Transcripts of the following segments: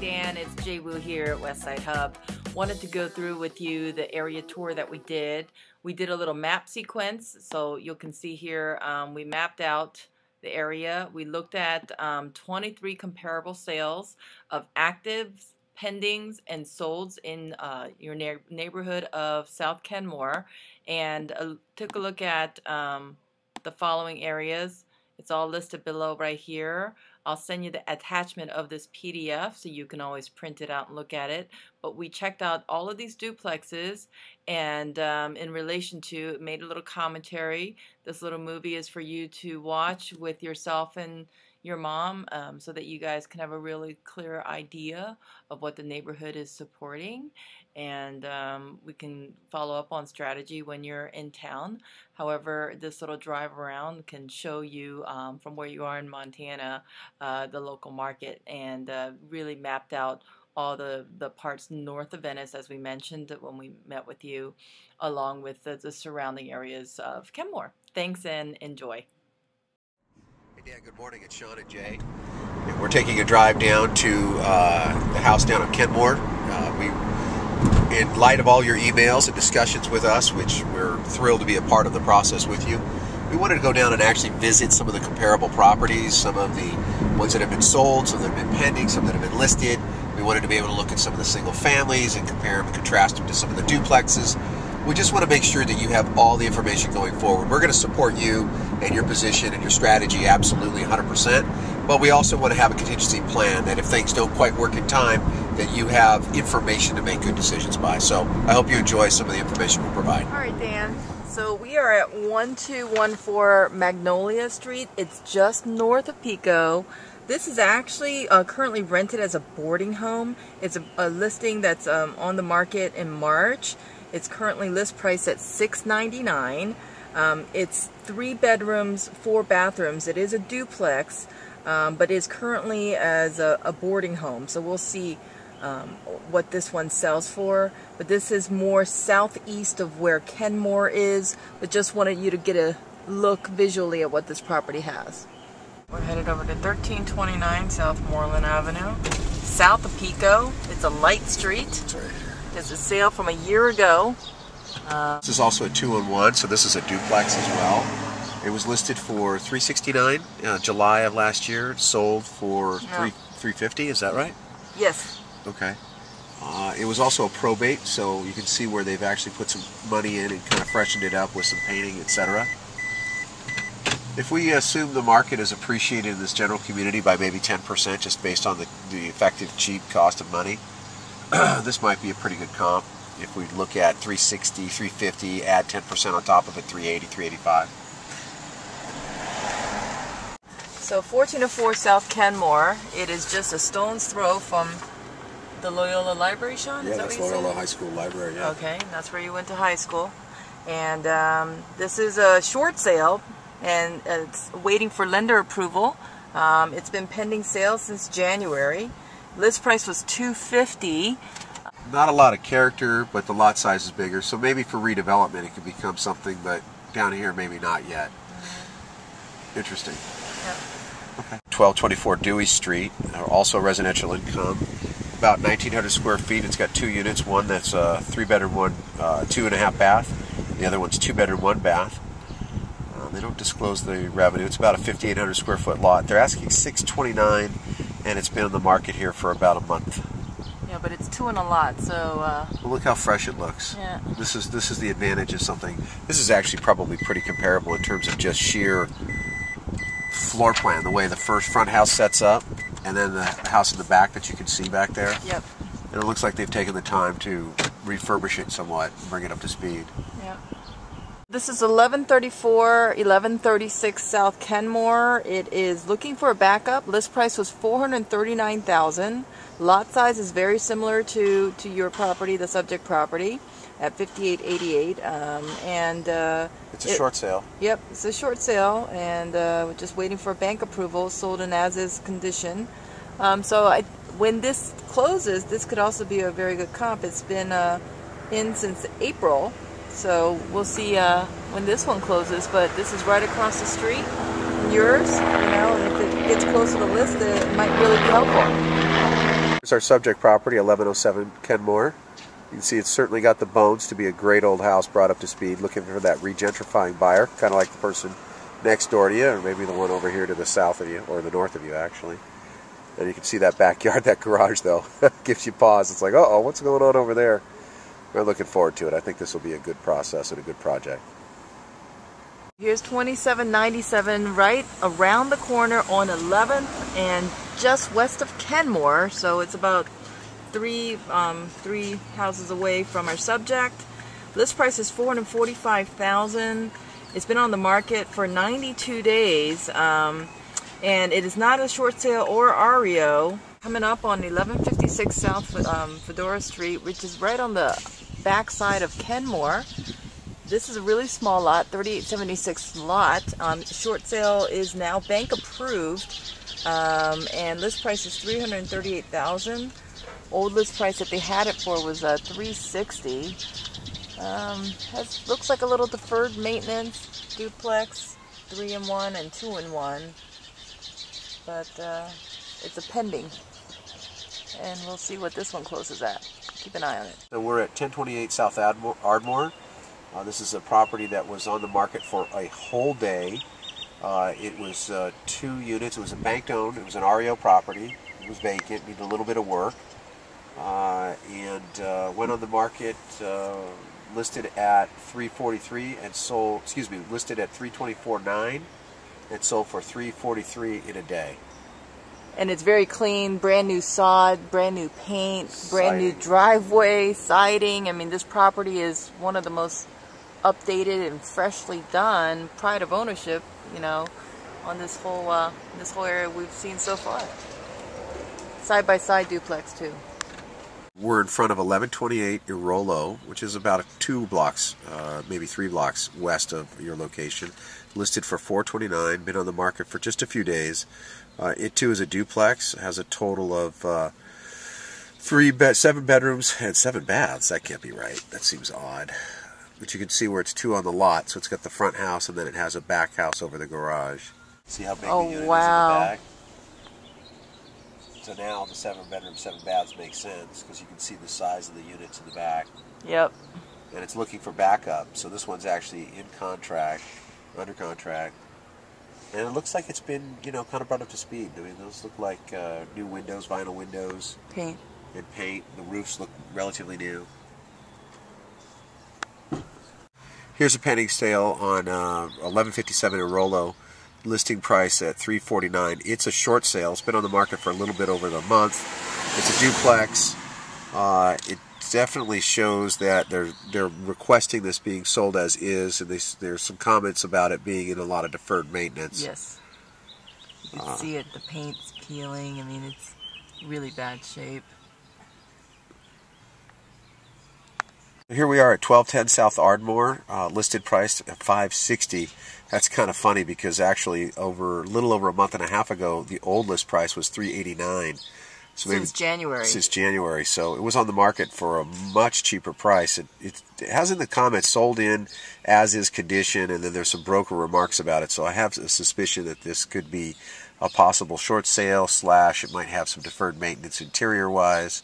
Dan, it's Jay Wu here at Westside Hub. Wanted to go through with you the area tour that we did. We did a little map sequence, so you can see here we mapped out the area. We looked at 23 comparable sales of actives, pendings, and solds in your neighborhood of South Kenmore, and took a look at the following areas. It's all listed below right here. I'll send you the attachment of this PDF so you can always print it out and look at it. But we checked out all of these duplexes, and in relation to, made a little commentary. This little movie is for you to watch with yourself and your mom so that you guys can have a really clear idea of what the neighborhood is supporting, and we can follow up on strategy when you're in town. However, this little drive around can show you from where you are in Montana the local market, and really mapped out all the parts north of Venice, as we mentioned when we met with you, along with the surrounding areas of Kenmore. Thanks and enjoy. Dan, good morning. It's Sean and Jay. And we're taking a drive down to the house down in Kenmore. In light of all your emails and discussions with us, which we're thrilled to be a part of the process with you, we wanted to go down and actually visit some of the comparable properties, some of the ones that have been sold, some that have been pending, some that have been listed. We wanted to be able to look at some of the single families and compare them and contrast them to some of the duplexes. We just want to make sure that you have all the information going forward. We're going to support you and your position and your strategy absolutely 100%, but we also want to have a contingency plan that if things don't quite work in time, that you have information to make good decisions by. So I hope you enjoy some of the information we'll provide. All right, Dan. So we are at 1214 Magnolia Street. It's just north of Pico. This is actually currently rented as a boarding home. It's a listing that's on the market in March. It's currently list price at $699. It's 3 bedrooms, 4 bathrooms. It is a duplex, but is currently as a boarding home. So we'll see what this one sells for. But this is more southeast of where Kenmore is, but just wanted you to get a look visually at what this property has. We're headed over to 1329 South Moreland Avenue, south of Pico. It's a light street. That's right here. There's a sale from a year ago. This is also a 2-in-1, so this is a duplex as well. It was listed for $369 July of last year. It sold for $350. Is that right? Yes. Okay. It was also a probate, so you can see where they've actually put some money in and kind of freshened it up with some painting, etc. If we assume the market is appreciated in this general community by maybe 10%, just based on the effective cheap cost of money, this might be a pretty good comp. If we look at 360, 350, add 10% on top of it, 380, 385. So 1404 South Kenmore. It is just a stone's throw from the Loyola Library, Sean? Yeah, that's Loyola High School Library, yeah. Okay, that's where you went to high school. And this is a short sale, and it's waiting for lender approval. It's been pending sale since January. List price was $250. Not a lot of character, but the lot size is bigger, so maybe for redevelopment it could become something, but down here maybe not yet. Interesting. Yep. Okay. 1224 Dewey Street, also residential income, about 1,900 square feet. It's got 2 units, one that's a 3-bedroom, one 2.5 bath. The other one's 2-bedroom, 1 bath. They don't disclose the revenue. It's about a 5,800 square foot lot. They're asking $629, and it's been on the market here for about a month. Yeah, but it's 2 in a lot, so. Well, look how fresh it looks. Yeah. This is the advantage of something. This is actually probably pretty comparable in terms of just sheer floor plan, the way the front house sets up, and then the house in the back that you can see back there. Yep. And it looks like they've taken the time to refurbish it somewhat and bring it up to speed. Yep. This is 1134, 1136 South Kenmore. It is looking for a backup. List price was $439,000. Lot size is very similar to your property, the subject property, at 5888. It's a short sale. Yep, it's a short sale, and we're just waiting for bank approval. Sold in as-is condition. When this closes, this could also be a very good comp. It's been in since April. So we'll see when this one closes, but this is right across the street. Yours, and if it gets closer to list, it might really be helpful. Here's our subject property, 1107 Kenmore. You can see it's certainly got the bones to be a great old house brought up to speed, looking for that regentrifying buyer, kind of like the person next door to you, or maybe the one over here to the south of you, or the north of you actually. And you can see that backyard, that garage though, gives you pause. It's like, uh-oh, what's going on over there? We're looking forward to it. I think this will be a good process and a good project. Here's 2797 right around the corner on 11th and just west of Kenmore, so it's about three houses away from our subject. List price is $445,000. It's been on the market for 92 days, and it is not a short sale or REO. Coming up on 1156 South Fedora Street, which is right on the back side of Kenmore. This is a really small lot, 3876 lot. Short sale is now bank approved, and list price is $338,000. Old list price that they had it for was $360,000. Looks like a little deferred maintenance duplex, 3-in-1 and 2-in-1, but it's a pending, and we'll see what this one closes at. Keep an eye on it. So we're at 1028 South Ardmore. This is a property that was on the market for a whole day. It was 2 units. It was a bank owned. It was an REO property. It was vacant. Needed a little bit of work. And went on the market, listed at $343,000 and sold. Listed at $324,900 and sold for $343,000 in a day. And it's very clean, brand new sod, brand new paint, brand new driveway, siding. I mean, this property is one of the most updated and freshly done, pride of ownership, you know, on this whole area we've seen so far. Side by side duplex too. We're in front of 1128 Irolo, which is about 2 blocks, maybe 3 blocks west of your location. Listed for $429,000, been on the market for just a few days. It too is a duplex, has a total of 7 bedrooms and 7 baths. That can't be right. That seems odd. But you can see where it's 2 on the lot, so it's got the front house and then it has a back house over the garage. See how big the unit is in the back? So now the 7 bedrooms, 7 baths makes sense because you can see the size of the units in the back. Yep. And it's looking for backup, so this one's actually in contract, under contract. And it looks like it's been, you know, kind of brought up to speed. I mean, those look like new windows, vinyl windows. Paint. And paint. The roofs look relatively new. Here's a pending sale on 1157 Irolo. Listing price at $349,000. It's a short sale. It's been on the market for a little bit over a month. It's a duplex. It definitely shows that they're requesting this being sold as is, and there's some comments about it being in a lot of deferred maintenance. Yes. You can see it. The paint's peeling. I mean, it's really bad shape. Here we are at 1210 South Ardmore, listed price at $560,000. That's kind of funny because actually a little over a month and a half ago, the old list price was $389,000. So since January. Since January. So it was on the market for a much cheaper price. It has in the comments sold in as is condition, and then there's some broker remarks about it. So I have a suspicion that this could be a possible short sale / it might have some deferred maintenance interior-wise.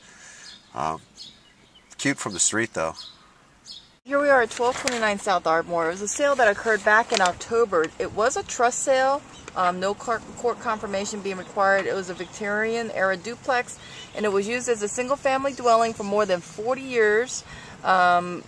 Cute from the street, though. Here we are at 1229 South Ardmore. It was a sale that occurred back in October. It was a trust sale, no court confirmation being required. It was a Victorian-era duplex, and it was used as a single-family dwelling for more than 40 years. The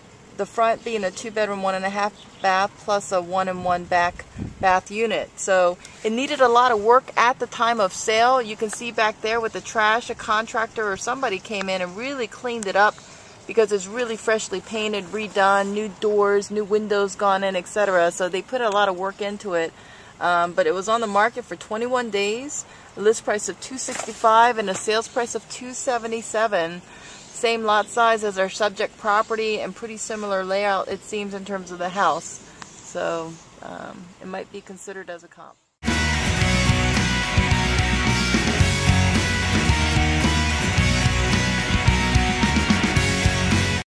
front being a 2-bedroom, 1.5 bath, plus a 1-in-1 back bath unit. So it needed a lot of work at the time of sale. You can see back there with the trash, a contractor or somebody came in and really cleaned it up, because it's really freshly painted, redone, new doors, new windows gone in, etc. So they put a lot of work into it. But it was on the market for 21 days, a list price of $265,000 and a sales price of $277,000. Same lot size as our subject property and pretty similar layout, it seems, in terms of the house. So it might be considered as a comp.